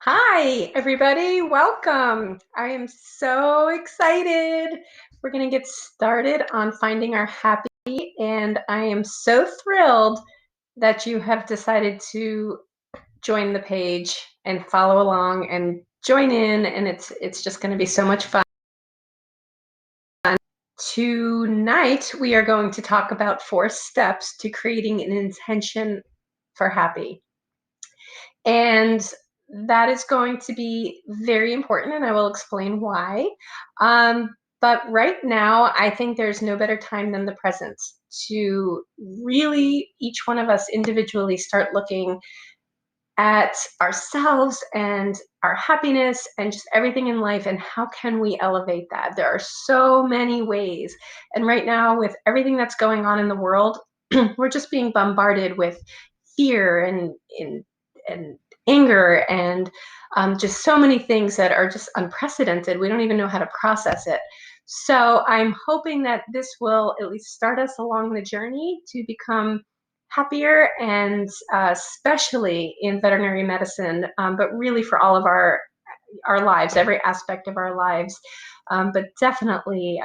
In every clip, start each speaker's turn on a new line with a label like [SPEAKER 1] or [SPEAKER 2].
[SPEAKER 1] Hi, everybody. Welcome. I am so excited. We're going to get started on finding our happy, and I am so thrilled that you have decided to join the page and follow along and join in, and it's just going to be so much fun. Tonight, we are going to talk about 4 steps to creating an intention for happy. And that is going to be very important, and I will explain why. But right now, I think there's no better time than the present to really, each one of us individually, start looking at ourselves and our happiness and just everything in life, and how can we elevate that. There are so many ways, and right now, with everything that's going on in the world, we're just being bombarded with fear and anger and just so many things that are just unprecedented. We don't even know how to process it. So I'm hoping that this will at least start us along the journey to become happier, and especially in veterinary medicine, but really for all of our lives, every aspect of our lives, but definitely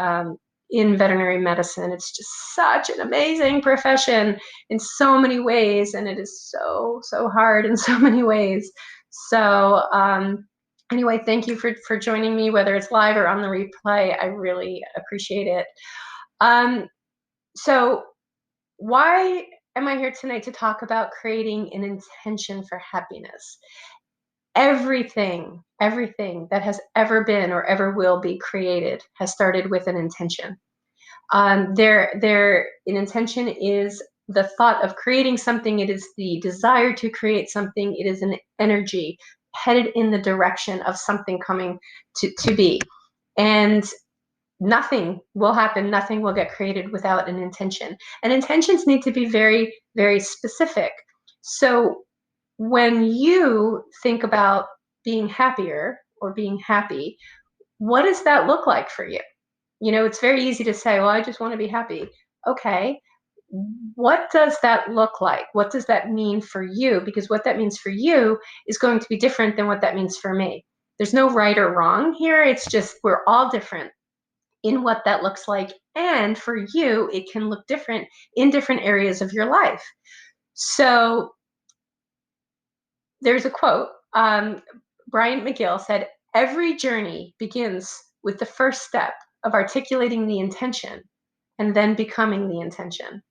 [SPEAKER 1] in veterinary medicine. It's just such an amazing profession in so many ways, and it is so hard in so many ways. So anyway, thank you for joining me, whether it's live or on the replay. I really appreciate it. So why am I here tonight to talk about creating an intention for happiness? Everything that has ever been or ever will be created has started with an intention. An intention is the thought of creating something. It is the desire to create something. It is an energy headed in the direction of something coming to be. And nothing will happen, nothing will get created without an intention. And intentions need to be very, very specific. So when you think about being happier or being happy, what does that look like for you? You know, it's very easy to say, well, I just want to be happy. Okay, what does that look like? What does that mean for you? Because what that means for you is going to be different than what that means for me. There's no right or wrong here. It's just we're all different in what that looks like. And for you, it can look different in different areas of your life. So there's a quote. Brian McGill said, every journey begins with the first step of articulating the intention and then becoming the intention.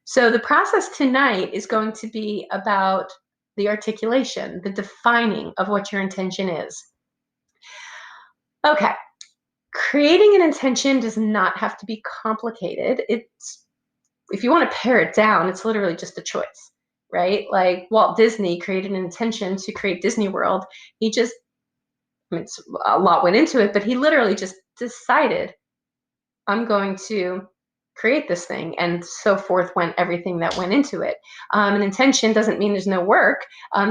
[SPEAKER 1] So the process tonight is going to be about the articulation, the defining of what your intention is. Okay, creating an intention does not have to be complicated. It's, if you want to pare it down, it's literally just a choice, right? Like Walt Disney created an intention to create Disney World. He just, I mean, a lot went into it, but he literally just decided, I'm going to create this thing, and so forth went everything that went into it. An intention doesn't mean there's no work.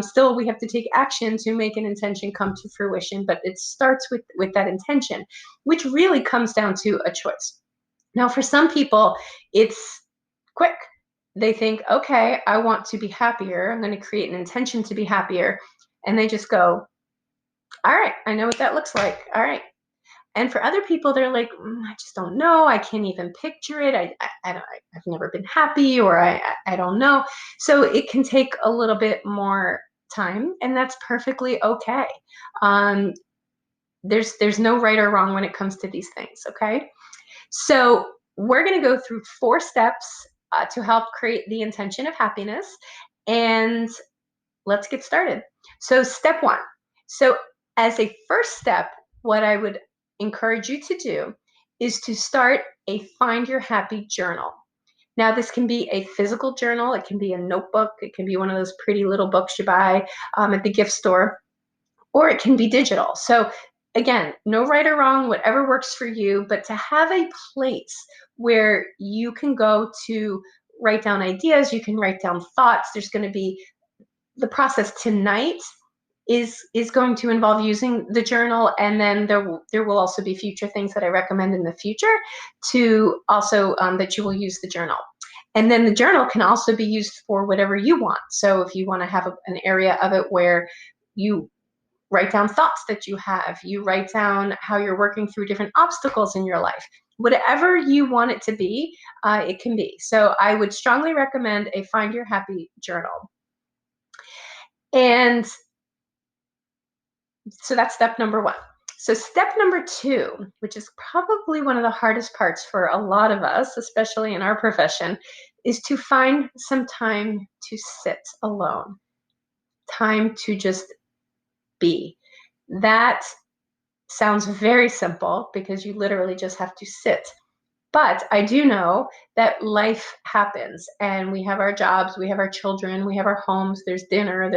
[SPEAKER 1] Still, we have to take action to make an intention come to fruition, but it starts with that intention, which really comes down to a choice. Now, for some people, it's quick. They think, okay, I want to be happier. I'm going to create an intention to be happier. And they just go, all right, I know what that looks like. All right. And for other people, they're like, I just don't know. I can't even picture it. I've never been happy, or I don't know. So it can take a little bit more time, and that's perfectly okay. There's no right or wrong when it comes to these things, okay? So we're going to go through 4 steps to help create the intention of happiness, and let's get started. So step 1. So as a first step, what I would encourage you to do is to start a Find Your Happy journal. Now, this can be a physical journal. It can be a notebook. It can be one of those pretty little books you buy at the gift store, or it can be digital. So again, no right or wrong, whatever works for you, but to have a place where you can go to write down ideas, you can write down thoughts. There's going to be the process tonight is going to involve using the journal, and then there will also be future things that I recommend in the future to also that you will use the journal. And then the journal can also be used for whatever you want. So if you want to have an area of it where you write down thoughts that you have. You write down how you're working through different obstacles in your life. Whatever you want it to be, it can be. So I would strongly recommend a Find Your Happy journal. And so that's step number one. So step number two, which is probably one of the hardest parts for a lot of us, especially in our profession, is to find some time to sit alone, time to just be. That sounds very simple because you literally just have to sit. But I do know that life happens and we have our jobs, we have our children, we have our homes, there's dinner,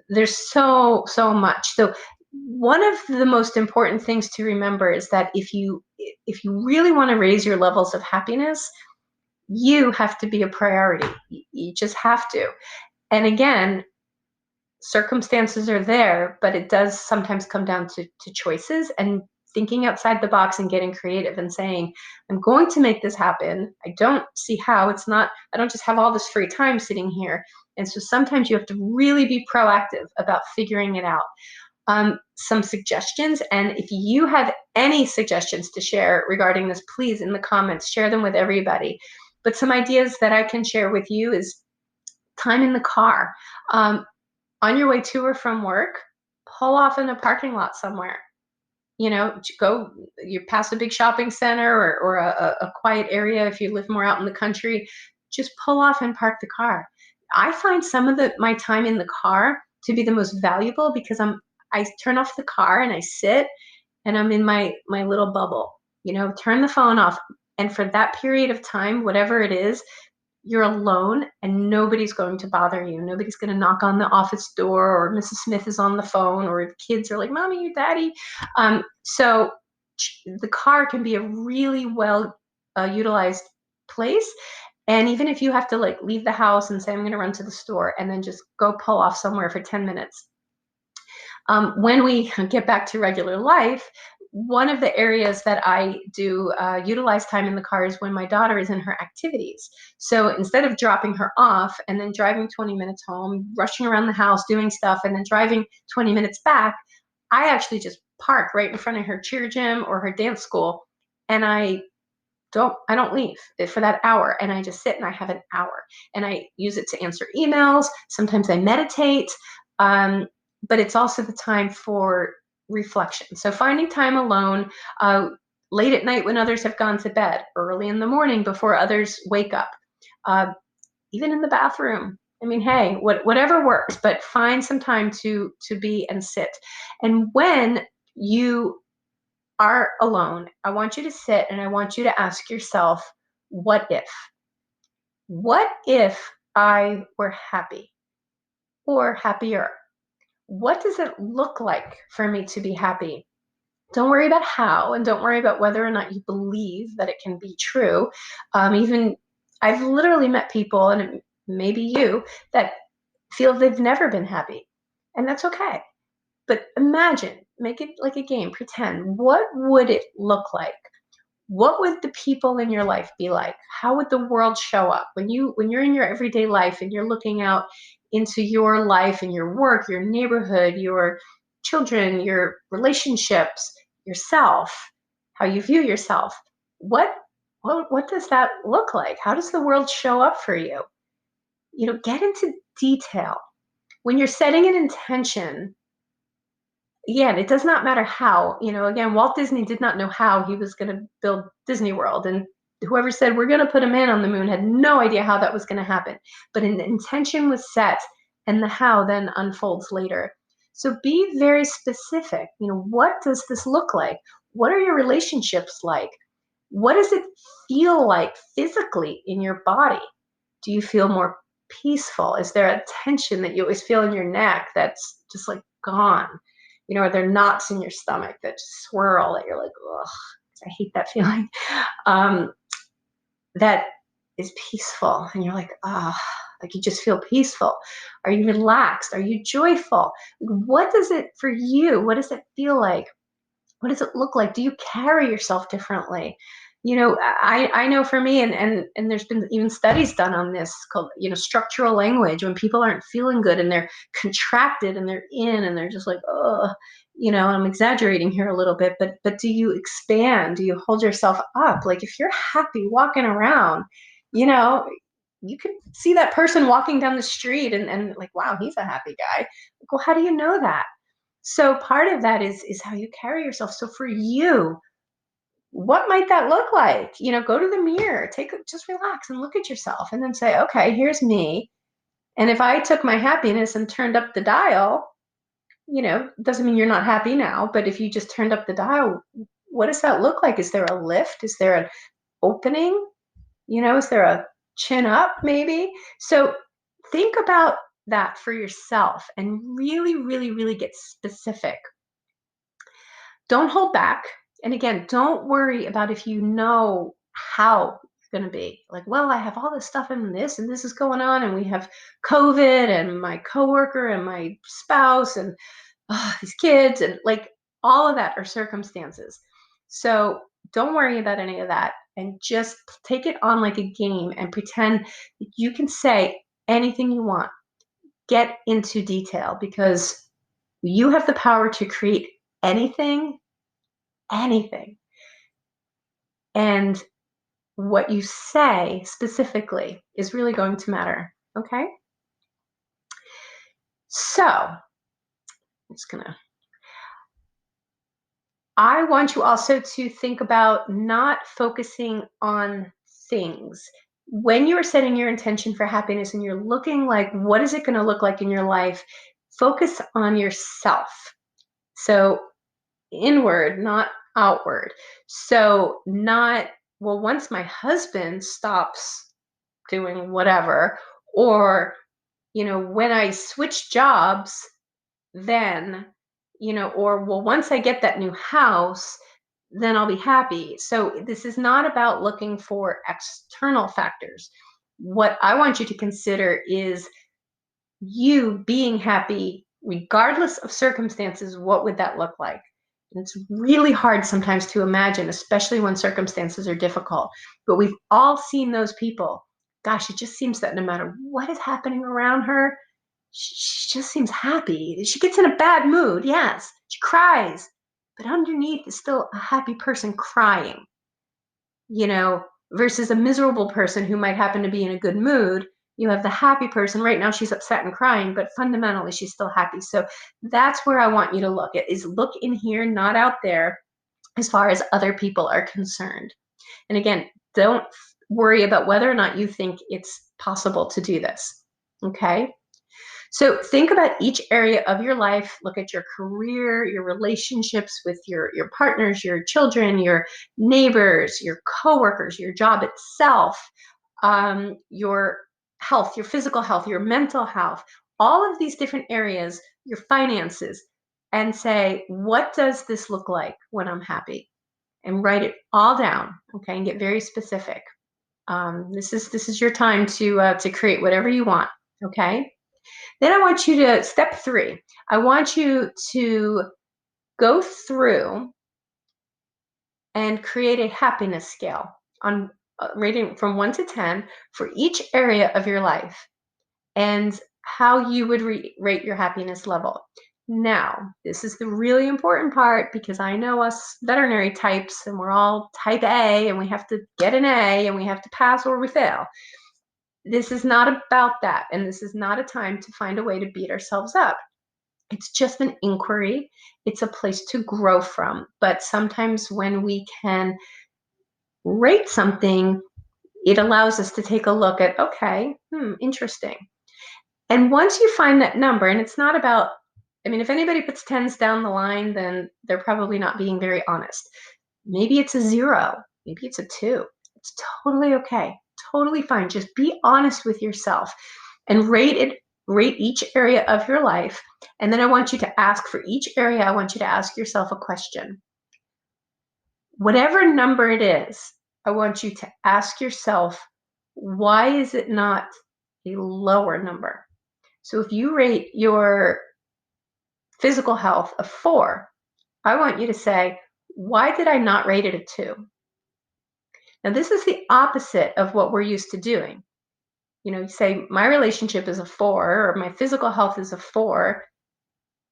[SPEAKER 1] there's so much. So one of the most important things to remember is that if you really want to raise your levels of happiness, you have to be a priority. You just have to. And again, circumstances are there, but it does sometimes come down to choices and thinking outside the box and getting creative and saying, I'm going to make this happen. I don't see how. It's not, I don't just have all this free time sitting here. And so sometimes you have to really be proactive about figuring it out. Some suggestions, and if you have any suggestions to share regarding this, please in the comments share them with everybody. But some ideas that I can share with you is time in the car. On your way to or from work, pull off in a parking lot somewhere. Go, you pass a big shopping center or a quiet area. If you live more out in the country, just pull off and park the car. I find some of my time in the car to be the most valuable because I turn off the car and I sit and I'm in my little bubble. Turn the phone off, and for that period of time, whatever it is, you're alone and nobody's going to bother you. Nobody's going to knock on the office door, or Mrs. Smith is on the phone, or the kids are like, Mommy, you daddy. So the car can be a really well utilized place. And even if you have to like leave the house and say, I'm going to run to the store, and then just go pull off somewhere for 10 minutes. When we get back to regular life, one of the areas that I do utilize time in the car is when my daughter is in her activities. So instead of dropping her off and then driving 20 minutes home, rushing around the house, doing stuff, and then driving 20 minutes back, I actually just park right in front of her cheer gym or her dance school. And I don't leave for that hour, and I just sit and I have an hour and I use it to answer emails. Sometimes I meditate. But it's also the time for reflection. So finding time alone, late at night when others have gone to bed, early in the morning before others wake up, uh, even in the bathroom. I mean, hey, whatever works, but find some time to be and sit. And when you are alone, I want you to sit and I want you to ask yourself, what if? What if I were happy or happier? What does it look like for me to be happy? Don't worry about how, and don't worry about whether or not you believe that it can be true. Even I've literally met people, and maybe you, that feel they've never been happy, and that's okay. But imagine, make it like a game, pretend. What would it look like? What would the people in your life be like? How would the world show up when you're in your everyday life and you're looking out into your life and your work, your neighborhood, your children, your relationships, yourself, how you view yourself? What does that look like? How does the world show up for you? Get into detail. When you're setting an intention, yeah, it does not matter how. Again, Walt Disney did not know how he was going to build Disney World. And whoever said, we're going to put a man on the moon, had no idea how that was going to happen. But an intention was set, and the how then unfolds later. So be very specific. What does this look like? What are your relationships like? What does it feel like physically in your body? Do you feel more peaceful? Is there a tension that you always feel in your neck that's just like gone? Are there knots in your stomach that just swirl that you're like, ugh, I hate that feeling. Um, that is peaceful. And you're like, like you just feel peaceful. Are you relaxed? Are you joyful? What does it for you? What does it feel like? What does it look like? Do you carry yourself differently? I know for me, and there's been even studies done on this called, structural language. When people aren't feeling good and they're contracted and they're in and they're just like, oh, I'm exaggerating here a little bit, but do you expand? Do you hold yourself up? Like if you're happy walking around, you know, you can see that person walking down the street and like, wow, he's a happy guy. Like, well, how do you know that? So part of that is how you carry yourself. So for you, what might that look like? Go to the mirror, just relax and look at yourself and then say, okay, here's me. And if I took my happiness and turned up the dial, doesn't mean you're not happy now, but if you just turned up the dial, what does that look like? Is there a lift? Is there an opening? Is there a chin up maybe? So think about that for yourself and really, really, really get specific. Don't hold back. And again, don't worry about if you know how you're going to be. Like, well, I have all this stuff and this is going on, and we have COVID, and my coworker, and my spouse, and these kids, and like all of that are circumstances. So don't worry about any of that, and just take it on like a game and pretend that you can say anything you want. Get into detail because you have the power to create anything. And what you say specifically is really going to matter. Okay. So I'm just gonna, I want you also to think about not focusing on things. When you are setting your intention for happiness and you're looking like, what is it going to look like in your life? Focus on yourself. So inward, not outward. So not, well, once my husband stops doing whatever, or, when I switch jobs, then, or, well, once I get that new house, then I'll be happy. So this is not about looking for external factors. What I want you to consider is you being happy regardless of circumstances. What would that look like? And it's really hard sometimes to imagine, especially when circumstances are difficult. But we've all seen those people. Gosh, it just seems that no matter what is happening around her, she just seems happy. She gets in a bad mood, yes, she cries, but underneath is still a happy person crying, you know, versus a miserable person who might happen to be in a good mood. You have the happy person. Right now she's upset and crying, but fundamentally she's still happy. So that's where I want you to look. It is look in here, not out there, as far as other people are concerned. And again, don't worry about whether or not you think it's possible to do this. Okay? So think about each area of your life. Look at your career, your relationships with your partners, your children, your neighbors, your coworkers, your job itself, your health, your physical health, your mental health, all of these different areas, your finances, and say, what does this look like when I'm happy? And write it all down, okay, and get very specific. This is your time to create whatever you want, okay? Then I want you to, step 3, I want you to go through and create a happiness scale on rating from 1 to 10 for each area of your life and how you would rate your happiness level. Now, this is the really important part because I know us veterinary types and we're all type A and we have to get an A and we have to pass or we fail. This is not about that, and this is not a time to find a way to beat ourselves up. It's just an inquiry. It's a place to grow from. But sometimes when we can rate something, it allows us to take a look at, okay, interesting. And once you find that number, and it's not about, I mean, if anybody puts tens down the line, then they're probably not being very honest. Maybe it's a 0, maybe it's a 2. It's totally okay, totally fine. Just be honest with yourself and rate each area of your life. And then I want you to ask for each area, I want you to ask yourself a question. Whatever number it is, I want you to ask yourself, why is it not a lower number? So if you rate your physical health a 4, I want you to say, why did I not rate it a 2? Now, this is the opposite of what we're used to doing. You say, my relationship is a 4, or my physical health is a 4.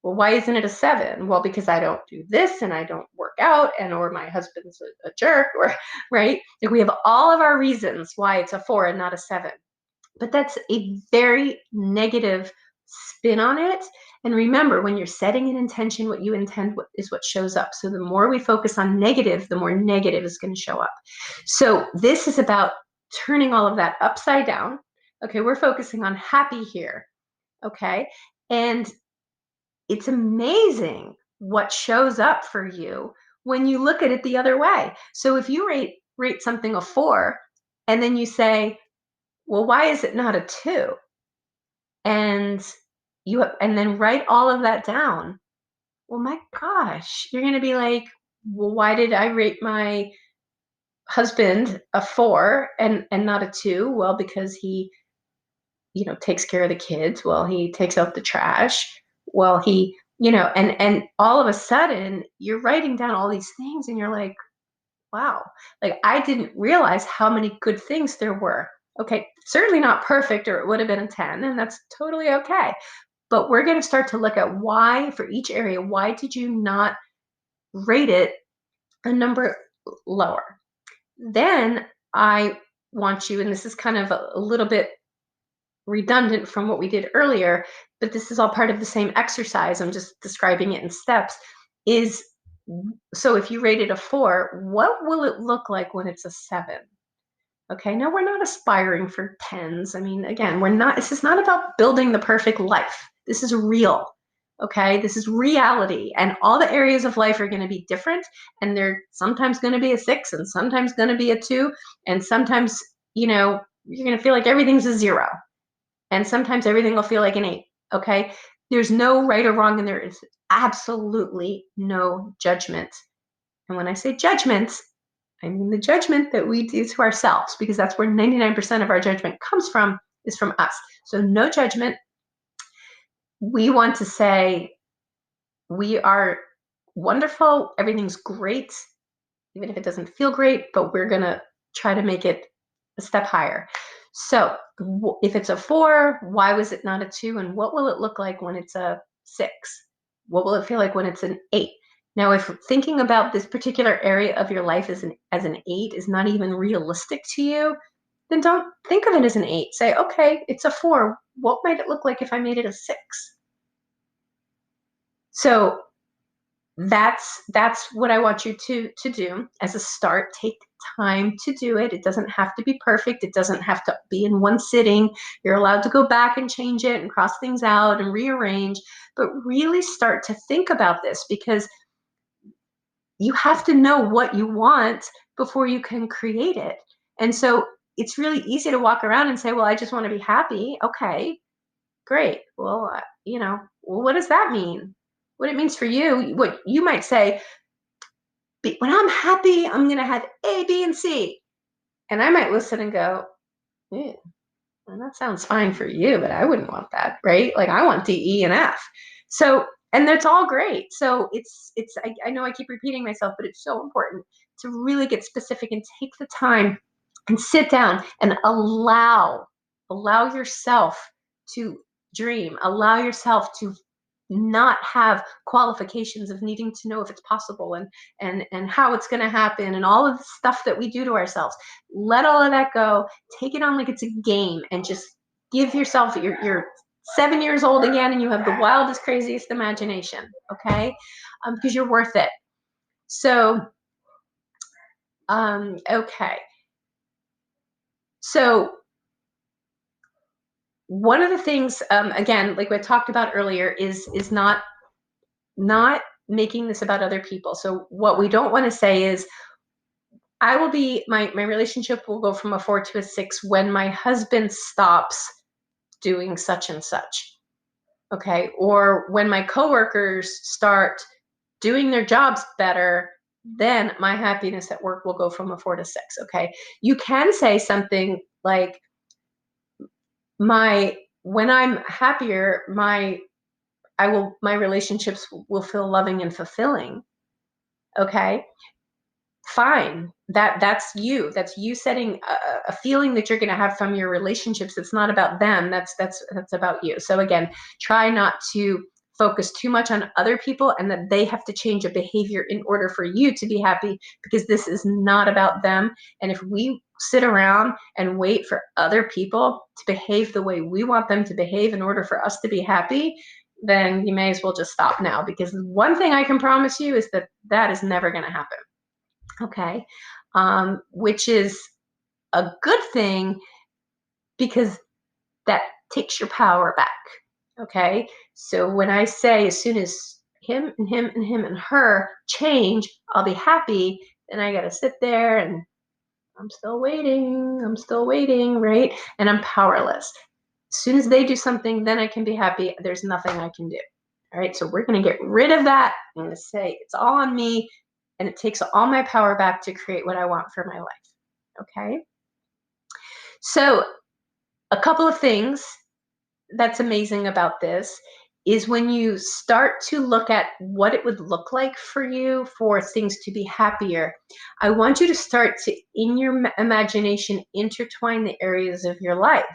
[SPEAKER 1] Well, why isn't it a 7? Well, because I don't do this and I don't work out, and or my husband's a jerk, or right? Like, we have all of our reasons why it's a 4 and not a 7. But that's a very negative spin on it. And remember, when you're setting an intention, what you intend is what shows up. So the more we focus on negative, the more negative is going to show up. So this is about turning all of that upside down. Okay, we're focusing on happy here. Okay. And it's amazing what shows up for you when you look at it the other way. So if you rate something a 4, and then you say, well, why is it not a 2? And and then write all of that down. Well, my gosh, you're going to be like, well, why did I rate my husband a 4 and not a 2? Well, because he takes care of the kids. Well, he takes out the trash. Well, he and all of a sudden you're writing down all these things, and you're like, wow, like, I didn't realize how many good things there were. Okay, certainly not perfect, or it would have been a 10, and that's totally okay. But we're going to start to look at why, for each area, why did you not rate it a number lower? Then I want you, and this is kind of a little bit redundant from what we did earlier, but this is all part of the same exercise. I'm just describing it in steps. Is So if you rated a 4, what will it look like when it's a 7? Okay, now we're not aspiring for 10s. I mean, again, this is not about building the perfect life. This is real. Okay, this is reality. And all the areas of life are going to be different. And they're sometimes going to be a 6, and sometimes going to be a 2. And sometimes, you're going to feel like everything's a 0. And sometimes everything will feel like an 8. Okay, there's no right or wrong, and there is absolutely no judgment. And when I say judgment, I mean the judgment that we do to ourselves, because that's where 99% of our judgment comes from, is from us. So no judgment. We want to say, we are wonderful, everything's great, even if it doesn't feel great, but we're going to try to make it a step higher. So if it's a 4, why was it not a 2? And what will it look like when it's a 6? What will it feel like when it's an 8? Now, if thinking about this particular area of your life as an 8 is not even realistic to you, then don't think of it as an 8. Say, okay, it's a 4. What might it look like if I made it a 6? So that's what I want you to do as a start. Take time to do it. It doesn't have to be perfect. It doesn't have to be in one sitting. You're allowed to go back and change it and cross things out and rearrange, but really start to think about this, because you have to know what you want before you can create it. And so it's really easy to walk around and say, well, I just want to be happy. Okay, great. Well, well, what does that mean? What it means for you, what you might say, when I'm happy, I'm going to have A, B, and C. And I might listen and go, "Eh, well, that sounds fine for you, but I wouldn't want that, right? Like, I want D, E, and F." So, and that's all great. So I know I keep repeating myself, but it's so important to really get specific and take the time and sit down and allow yourself to dream, allow yourself to not have qualifications of needing to know if it's possible, and how it's going to happen, and all of the stuff that we do to ourselves. Let all of that go. Take it on like it's a game, and just give yourself, you're 7 years old again, and you have the wildest, craziest imagination. Okay, because you're worth it. So okay, so one of the things, again, like we talked about earlier, is not making this about other people. So what we don't want to say is, I will be, my relationship will go from a 4 to a 6 when my husband stops doing such and such. Okay, or when my coworkers start doing their jobs better, then my happiness at work will go from a 4 to 6. Okay, you can say something like, my when I'm happier, my relationships will feel loving and fulfilling. Okay, fine. That's you. That's you setting a feeling that you're going to have from your relationships. It's not about them. That's about you. So again, try not to focus too much on other people and that they have to change a behavior in order for you to be happy, because this is not about them. And if we sit around and wait for other people to behave the way we want them to behave in order for us to be happy, then you may as well just stop now, because one thing I can promise you is that that is never going to happen. Okay. Which is a good thing, because that takes your power back. Okay. So when I say as soon as him and him and him and her change, I'll be happy, then I got to sit there and I'm still waiting, right? And I'm powerless. As soon as they do something, then I can be happy. There's nothing I can do. All right. So we're going to get rid of that. I'm going to say it's all on me, and it takes all my power back to create what I want for my life. Okay. So a couple of things that's amazing about this is when you start to look at what it would look like for you for things to be happier, I want you to start to, in your imagination, intertwine the areas of your life.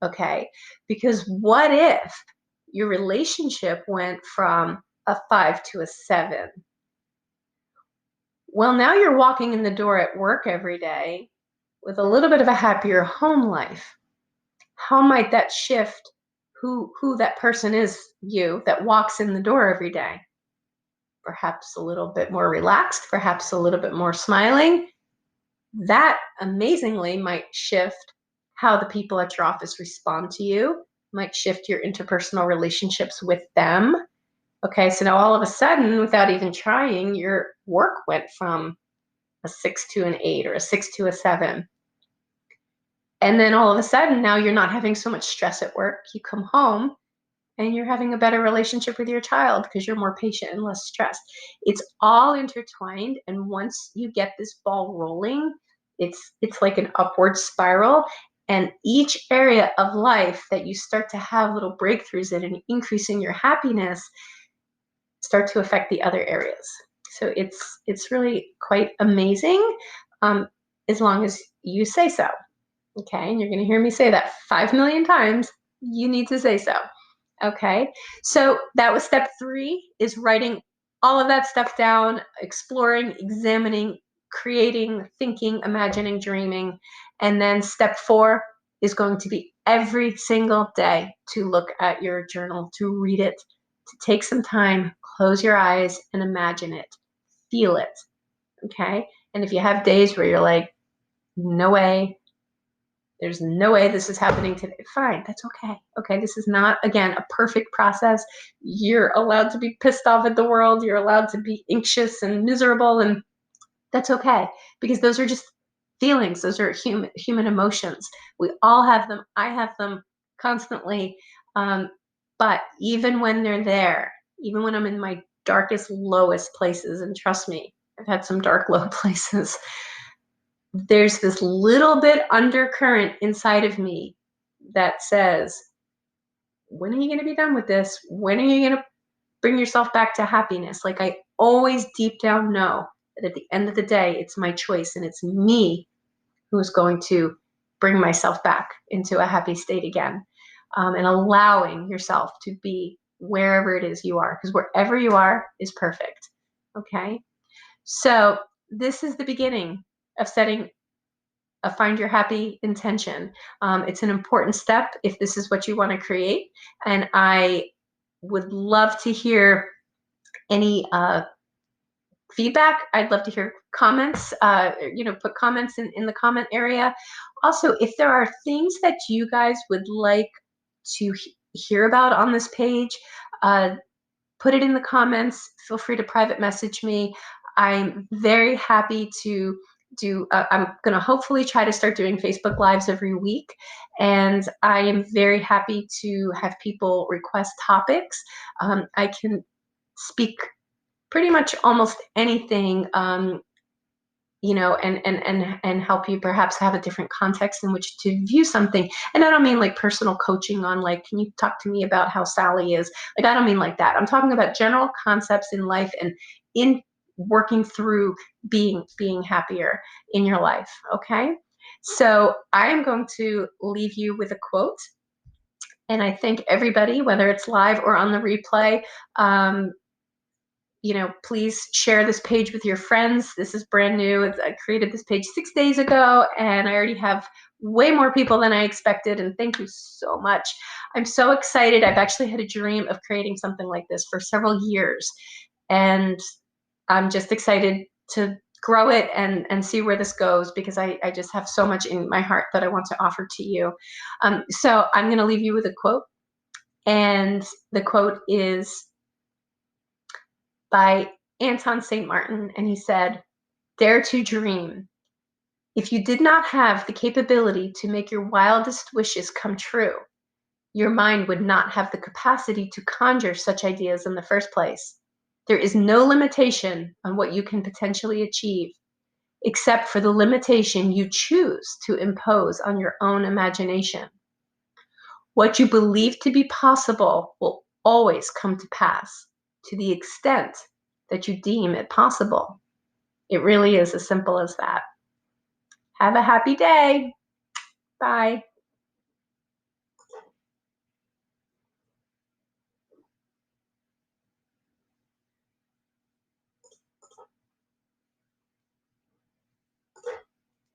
[SPEAKER 1] Okay. Because what if your relationship went from a 5 to a 7? Well, now you're walking in the door at work every day with a little bit of a happier home life. How might that shift who that person is, you, that walks in the door every day? Perhaps a little bit more relaxed, perhaps a little bit more smiling. That amazingly might shift how the people at your office respond to you, might shift your interpersonal relationships with them. Okay, so now all of a sudden, without even trying, your work went from a 6 to an 8 or a 6 to a 7. And then all of a sudden, now you're not having so much stress at work. You come home and you're having a better relationship with your child because you're more patient and less stressed. It's all intertwined. And once you get this ball rolling, it's like an upward spiral. And each area of life that you start to have little breakthroughs in and increase in your happiness start to affect the other areas. So it's really quite amazing, as long as you say so. Okay, and you're going to hear me say that 5 million times. You need to say so. Okay, so that was step 3, is writing all of that stuff down, exploring, examining, creating, thinking, imagining, dreaming. And then step 4 is going to be every single day to look at your journal, to read it, to take some time, close your eyes and imagine it, feel it. Okay, and if you have days where you're like, no way, there's no way this is happening today, fine, that's okay. Okay, this is not, again, a perfect process. You're allowed to be pissed off at the world. You're allowed to be anxious and miserable, and that's okay, because those are just feelings. Those are human emotions. We all have them. I have them constantly. But even when they're there, even when I'm in my darkest, lowest places, and trust me, I've had some dark, low places, there's this little bit undercurrent inside of me that says, when are you going to be done with this? When are you going to bring yourself back to happiness? Like, I always deep down know that at the end of the day, it's my choice, and it's me who's going to bring myself back into a happy state again. And allowing yourself to be wherever it is you are, because wherever you are is perfect. Okay. So this is the beginning of setting a find your happy intention. It's an important step if this is what you want to create. And I would love to hear any feedback. I'd love to hear comments. Put comments in the comment area. Also, if there are things that you guys would like to hear about on this page, put it in the comments. Feel free to private message me. I'm very happy to do, I'm going to hopefully try to start doing Facebook Lives every week. And I am very happy to have people request topics. I can speak pretty much almost anything, and help you perhaps have a different context in which to view something. And I don't mean like personal coaching on like, can you talk to me about how Sally is? Like, I don't mean like that. I'm talking about general concepts in life and in working through being happier in your life. Okay, so I am going to leave you with a quote, and I thank everybody, whether it's live or on the replay. um, please share this page with your friends. This is brand new. I created this page 6 days ago, and I already have way more people than I expected, and thank you so much. I'm so excited. I've actually had a dream of creating something like this for several years, and I'm just excited to grow it and see where this goes, because I just have so much in my heart that I want to offer to you. So I'm going to leave you with a quote, and the quote is by Anton St. Martin, and he said, "Dare to dream. If you did not have the capability to make your wildest wishes come true, your mind would not have the capacity to conjure such ideas in the first place. There is no limitation on what you can potentially achieve, except for the limitation you choose to impose on your own imagination. What you believe to be possible will always come to pass, to the extent that you deem it possible." It really is as simple as that. Have a happy day. Bye.